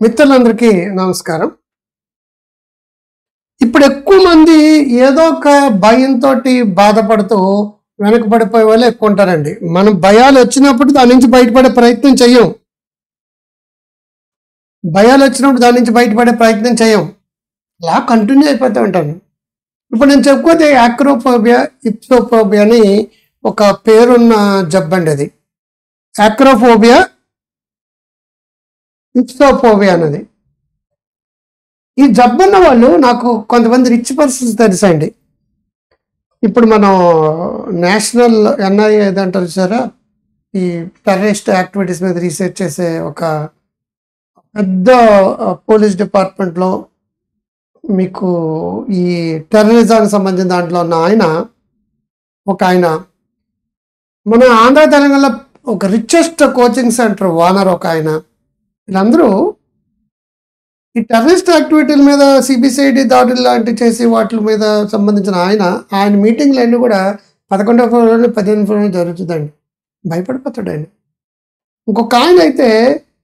మిత్రులందరికీ నమస్కారం. ఇప్పుడు ఎక్కువ మంది ఏదో ఒక భయంతో బాధపడుతూ వెనకబడిపోయే వాళ్ళు ఎక్కువ ఉంటారండి. మనం భయాలు వచ్చినప్పుడు దాని నుంచి బయటపడే ప్రయత్నం చెయ్యం. అలా కంటిన్యూ అయిపోతూ ఉంటాను. ఇప్పుడు నేను చెప్పుకోతే యాక్రోఫోబియా, ఇప్సోఫోబియా అని ఒక పేరున్న జబ్బండి. అది యాక్రోఫోబియా, ఇప్సోఫోబియా అన్నది. ఈ జబ్బున్న వాళ్ళు నాకు కొంతమంది రిచ్ పర్సన్స్ తెలుసండి. ఇప్పుడు మనం నేషనల్ ఎన్ఐఏ ఏదంటారు సారా, ఈ టెర్రరిస్ట్ యాక్టివిటీస్ మీద రీసెర్చ్ చేసే ఒక పెద్ద పోలీస్ డిపార్ట్మెంట్లో మీకు ఈ టెర్రరిజానికి సంబంధించిన దాంట్లో ఉన్న ఆయన మన ఆంధ్ర తెలంగాణలో ఒక రిచెస్ట్ కోచింగ్ సెంటర్ ఓనర్ ఒక ఆయన. వీళ్ళందరూ ఈ టెర్రరిస్ట్ యాక్టివిటీల మీద సిబిసిఐడి దాడులు లాంటివి చేసి వాటి మీద సంబంధించిన ఆయన మీటింగ్లు అన్నీ కూడా 11వ ఫ్లోర్ 15వ ఫ్లోర్ జరుగుతుందండి. భయపడిపోతాడు ఆయన. ఇంకొక ఆయన అయితే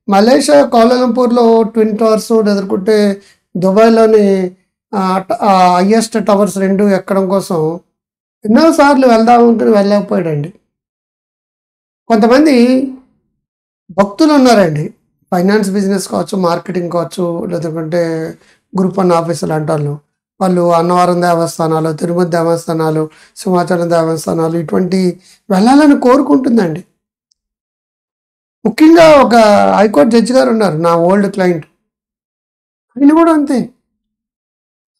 మలేషియా కౌలాలంపూర్లో ట్విన్ టవర్స్, ఎదుర్కొంటే దుబాయ్లోని హైయెస్ట్ టవర్స్ 2 ఎక్కడం కోసం ఎన్నోసార్లు వెళ్దామనుకుని వెళ్ళకపోయాడండి. కొంతమంది భక్తులు ఉన్నారండి, ఫైనాన్స్ బిజినెస్ కావచ్చు, మార్కెటింగ్ కావచ్చు, లేదంటే గ్రూప్ 1 ఆఫీసులు అంటారు. వాళ్ళు అన్నవరం దేవస్థానాలు, తిరుమల దేవస్థానాలు, సింహాచలం దేవస్థానాలు ఇటువంటి వెళ్ళాలని కోరుకుంటుందండి. ముఖ్యంగా ఒక హైకోర్టు జడ్జి గారు ఉన్నారు, నా ఓల్డ్ క్లయింట్. ఆయన కూడా అంతే.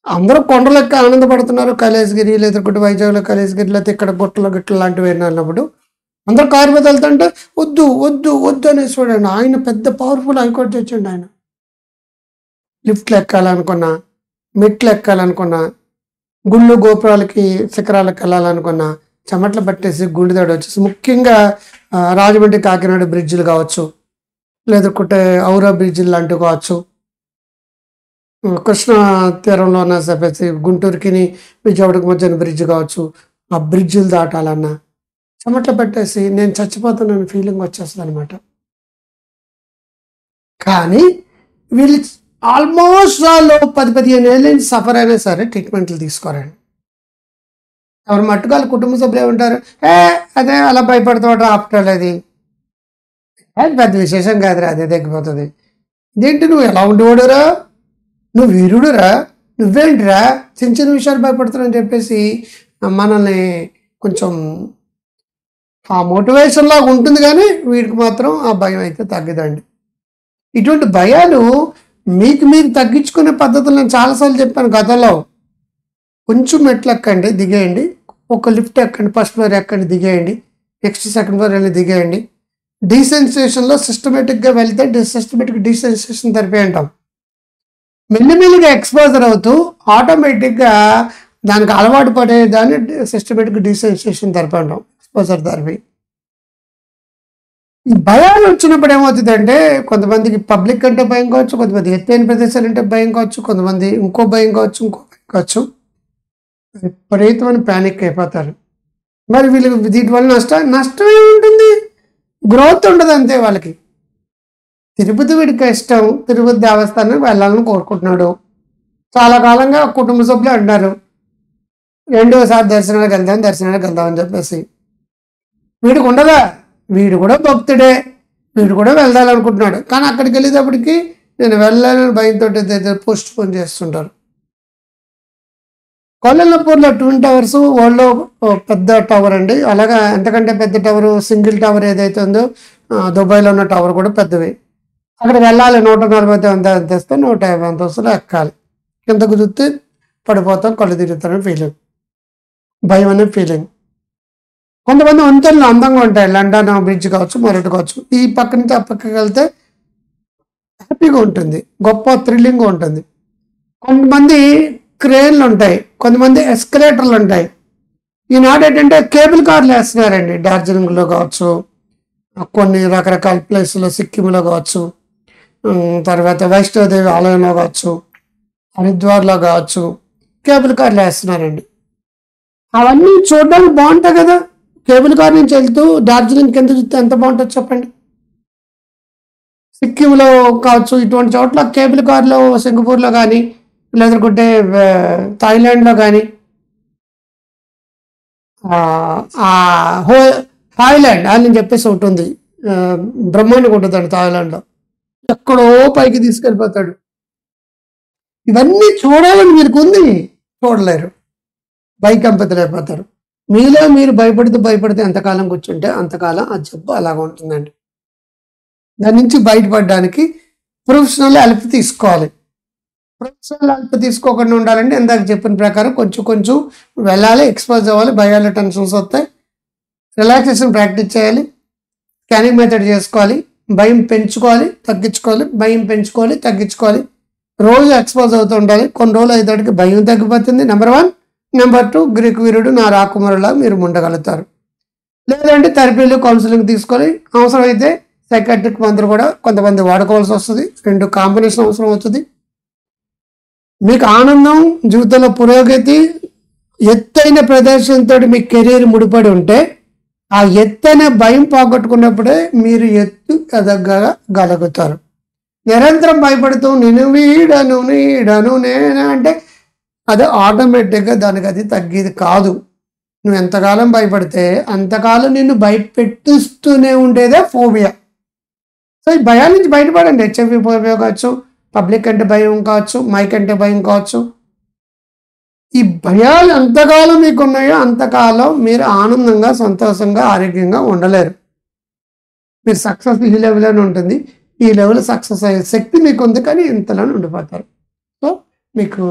అందరూ కొండలెక్క ఆనందపడుతున్నారు. కైలాసగిరి, లేదంటే వైజాగ్లో కైలాసగిరి, లేకపోతే ఇక్కడ గిట్టలు లాంటివి వెళ్ళినప్పుడు అందరూ కారు మీద వెళ్తుంటే వద్దు వద్దు వద్దు అనేసి చూడండి. ఆయన పెద్ద పవర్ఫుల్ హైకోర్టు జడ్జి అండి. ఆయన లిఫ్ట్లు ఎక్కాలనుకున్నా, మెట్లు ఎక్కాలనుకున్నా, గుళ్ళు గోపురాలకి శిఖరాలకు వెళ్ళాలనుకున్నా చెమట్లు పట్టేసి గుండెదాడు వచ్చేసి, ముఖ్యంగా రాజమండ్రి కాకినాడ బ్రిడ్జిలు కావచ్చు, లేదంటే ఔరా బ్రిడ్జిలు లాంటివి కావచ్చు, కృష్ణా తీరంలో ఉన్న చెప్పేసి గుంటూరుకి విజయవాడకి మధ్యన బ్రిడ్జ్ కావచ్చు, ఆ బ్రిడ్జిలు దాటాలన్నా చెమట్లు పెట్టేసి నేను చచ్చిపోతానని ఫీలింగ్ వచ్చేస్తుంది అనమాట. కానీ వీళ్ళు ఆల్మోస్ట్ వాళ్ళు 10-15 ఏళ్ళ నుంచి సఫర్ అయినా సరే ట్రీట్మెంట్లు తీసుకోరండి. ఎవరు మట్టుకాలు కుటుంబ సభ్యులు ఏమంటారు, అదే అలా భయపడుతూ ఆఫ్టర్ అది పెద్ద విశేషం కాదురా, అదే తగ్గిపోతుంది. ఇదేంటి నువ్వు ఎలా ఉండేవాడురా, నువ్వు వీరుడురా, నువ్వేంటిరా చిన్న చిన్న విషయాలు భయపడుతున్నావు అని చెప్పేసి మనల్ని కొంచెం ఆ మోటివేషన్ లాగా ఉంటుంది. కానీ వీడికి మాత్రం ఆ భయం అయితే తగ్గదండి. ఇటువంటి భయాలు మీకు మీరు తగ్గించుకునే పద్ధతులు నేను చాలాసార్లు చెప్పాను గతంలో. కొంచెం మెట్లు ఎక్కండి, దిగేయండి. ఒక లిఫ్ట్ ఎక్కండి, ఫస్ట్ ఫ్లోర్ ఎక్కండి, దిగేయండి. నెక్స్ట్ సెకండ్ ఫ్లోర్ వెళ్ళి దిగేయండి. డీసెన్సేషన్లో సిస్టమేటిక్గా వెళ్తే సిస్టమేటిక్ డీసెన్సేషన్ థెరపీ అంటాం. మెల్లిమెల్లిగా ఎక్స్పోజర్ అవుతూ ఆటోమేటిక్గా దానికి అలవాటు పడేదాన్ని సిస్టమేటిక్ డీసెన్సేషన్ థెరపీ అంటాం, ఎక్స్పోజర్ థెరపీ. ఈ భయాలు వచ్చినప్పుడు ఏమవుతుందంటే, కొంతమందికి పబ్లిక్ అంటే భయం కావచ్చు, కొంతమంది ఎత్తైన ప్రదేశాలు అంటే భయం కావచ్చు, కొంతమంది ఇంకో భయం కావచ్చు. విపరీతమైన ప్యానిక్ అయిపోతారు. మరి వీళ్ళకి వీటి వల్ల నష్టం ఏముంటుంది? గ్రోత్ ఉండదు అంతే వాళ్ళకి. తిరుపతి వీడికి ఇష్టం, తిరుపతి దేవస్థానానికి వెళ్ళాలని కోరుకుంటున్నాడు. చాలా కాలంగా కుటుంబ సభ్యులు అంటున్నారు, 2వసారి దర్శనానికి వెళ్దామని చెప్పేసి. వీడికి ఉండదా? వీడు కూడా భక్తుడే, వీడు కూడా వెళ్ళాలనుకుంటున్నాడు. కానీ అక్కడికి వెళ్ళేటప్పటికి నేను వెళ్ళాలని భయంతో పోస్ట్ పోన్ చేస్తుంటారు. కౌలాలంపూర్లో ట్విన్ టవర్స్ వరల్డ్లో పెద్ద టవర్ అండి. అలాగా ఎంతకంటే పెద్ద టవర్, సింగిల్ టవర్ ఏదైతే ఉందో దుబాయ్లో ఉన్న టవర్ కూడా పెద్దవి. అక్కడికి వెళ్ళాలి, 149 అంతస్తు 150 అంతస్తులు ఎక్కాలి. కిందకు చూస్తే పడిపోతాం, కళ్ళు తిరుగుతారని ఫీలింగ్, భయం అనే ఫీలింగ్. కొంతమంది వంతెనలు అందంగా ఉంటాయి, లండన్ బ్రిడ్జ్ కావచ్చు, మరొకటి కావచ్చు. ఈ పక్క నుంచి ఆ పక్కకి వెళ్తే హ్యాపీగా ఉంటుంది, గొప్ప థ్రిల్లింగ్గా ఉంటుంది. కొంతమంది క్రేన్లు ఉంటాయి, కొంతమంది ఎస్కలేటర్లు ఉంటాయి. ఈనాడు ఏంటంటే కేబుల్ కార్లు వేస్తున్నారండి. డార్జిలింగ్లో కావచ్చు, కొన్ని రకరకాల ప్లేస్లో, సిక్కింలో కావచ్చు, తర్వాత వైష్ణోదేవి ఆలయంలో కావచ్చు, హరిద్వార్లో కావచ్చు కేబుల్ కార్లు వేస్తున్నారండి. అవన్నీ చూడడానికి బాగుంటాయి కదా. కేబుల్ కార్ నుంచి వెళ్తూ డార్జిలింగ్ కింద చూస్తే ఎంత బాగుంటుంది చెప్పండి. సిక్కింలో కావచ్చు, ఇటువంటి చోట్ల కేబుల్ కార్లో సింగపూర్లో కానీ లేదంటే థాయిలాండ్లో కానీ హో థాయిలాండ్ అని చెప్పేసి ఒకటి ఉంది. బ్రహ్మాండంగా ఉంటుందండి థాయిలాండ్లో. ఎక్కడో పైకి తీసుకెళ్ళిపోతాడు. ఇవన్నీ చూడాలని మీకు ఉంది, చూడలేరు, భయకంపితులైపోతారు. మీలో మీరు భయపడితే ఎంతకాలం కూర్చుంటే అంతకాలం ఆ జబ్బు అలాగ ఉంటుందండి. దాని నుంచి బయటపడడానికి ప్రొఫెషనల్ హెల్ప్ తీసుకోవాలి. ప్రొఫెషనల్ హెల్ప్ తీసుకోకుండా ఉండాలంటే ఇందాక చెప్పిన ప్రకారం కొంచెం వెళ్ళాలి, ఎక్స్పోజ్ అవ్వాలి, భయాలు టెన్షన్స్ వస్తాయి, రిలాక్సేషన్ ప్రాక్టీస్ చేయాలి, స్కానింగ్ మెథడ్ చేసుకోవాలి, భయం పెంచుకోవాలి తగ్గించుకోవాలి, భయం పెంచుకోవాలి తగ్గించుకోవాలి, రోజు ఎక్స్పోజ్ అవుతూ ఉండాలి. కొన్ని రోజులు అయ్యేటికి భయం తగ్గిపోతుంది, నెంబర్ 1. నెంబర్ 2, గ్రీకు వీరుడు నా రాకుమారులా మీరు ఉండగలుగుతారు. లేదంటే థెరపీలు, కౌన్సిలింగ్ తీసుకోవాలి. అవసరమైతే సైకాట్రిక్ మందులు కూడా కొంతమంది వాడుకోవాల్సి వస్తుంది. 2 కాంబినేషన్ అవసరం అవుతుంది. మీకు ఆనందం, జీవితంలో పురోగతి, ఎత్తైన ప్రదర్శనతో మీ కెరీర్ ముడిపడి ఉంటే ఆ ఎత్తైన భయం పోగొట్టుకున్నప్పుడే మీరు ఎత్తు ఎదగగలుగుతారు. నిరంతరం భయపడుతూ నేను వీడను నేను అంటే అది ఆటోమేటిక్గా దానికి అది తగ్గేది కాదు. నువ్వు ఎంతకాలం భయపడితే అంతకాలం నిన్ను భయపెట్టిస్తూనే ఉండేదే ఫోబియా. సో ఈ భయాల నుంచి బయటపడండి. హెచ్ఐవి ఫోబియా కావచ్చు, పబ్లిక్ అంటే భయం కావచ్చు, మైక్ అంటే భయం కావచ్చు. ఈ భయాలు ఎంతకాలం మీకు ఉన్నాయో అంతకాలం మీరు ఆనందంగా, సంతోషంగా, ఆరోగ్యంగా ఉండలేరు. మీరు సక్సెస్ ఈ లెవెల్లోనే ఉంటుంది. ఈ లెవెల్ సక్సెస్ అయ్యే శక్తి మీకు ఉంది, కానీ ఇంతలోనే ఉండిపోతారు. సో మీకు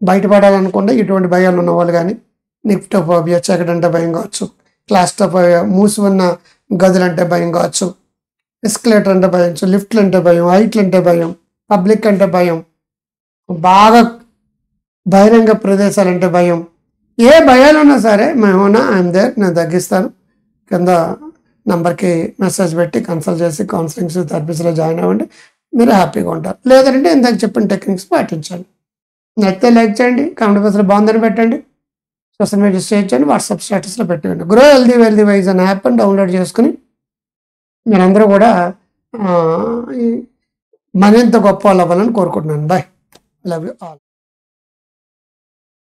బయటపడాలనుకుంటే ఇటువంటి భయాలు ఉన్నవాళ్ళు కానీ, నిఫ్టోఫోబియా, చీకటంటే భయం కావచ్చు, క్లాస్ట్రోఫోబియా, మూసి ఉన్న గదులంటే భయం కావచ్చు, ఎస్కలేటర్ అంటే భయం, లిఫ్ట్లు అంటే భయం, హైట్లు అంటే భయం, పబ్లిక్ అంటే భయం, బాగా బహిరంగ ప్రదేశాలంటే భయం, ఏ భయాలు ఉన్నా సరే మేమున్నా ఐఎమ్ దేర్, నేను తగ్గిస్తాను. కింద నంబర్కి మెసేజ్ పెట్టి కన్సల్ట్ చేసి కౌన్సిలింగ్స్, థెరపీస్లో జాయిన్ అవ్వండి. మీరు హ్యాపీగా ఉంటారు. లేదంటే ఇందాక చెప్పిన టెక్నిక్స్ పాటించండి. నచ్చితే లైక్ చేయండి, కామెంట్ బాక్స్లో బాగుందని పెట్టండి, సోషల్ మీడియా షేర్ చేయండి, వాట్సాప్ స్టేటస్లో పెట్టండి. గ్రో హెల్దీ వైజ్ అనే యాప్ని డౌన్లోడ్ చేసుకుని మీరందరూ కూడా మరింత గొప్ప వాళ్ళు అవ్వాలని కోరుకుంటున్నాను. Bye, love you all.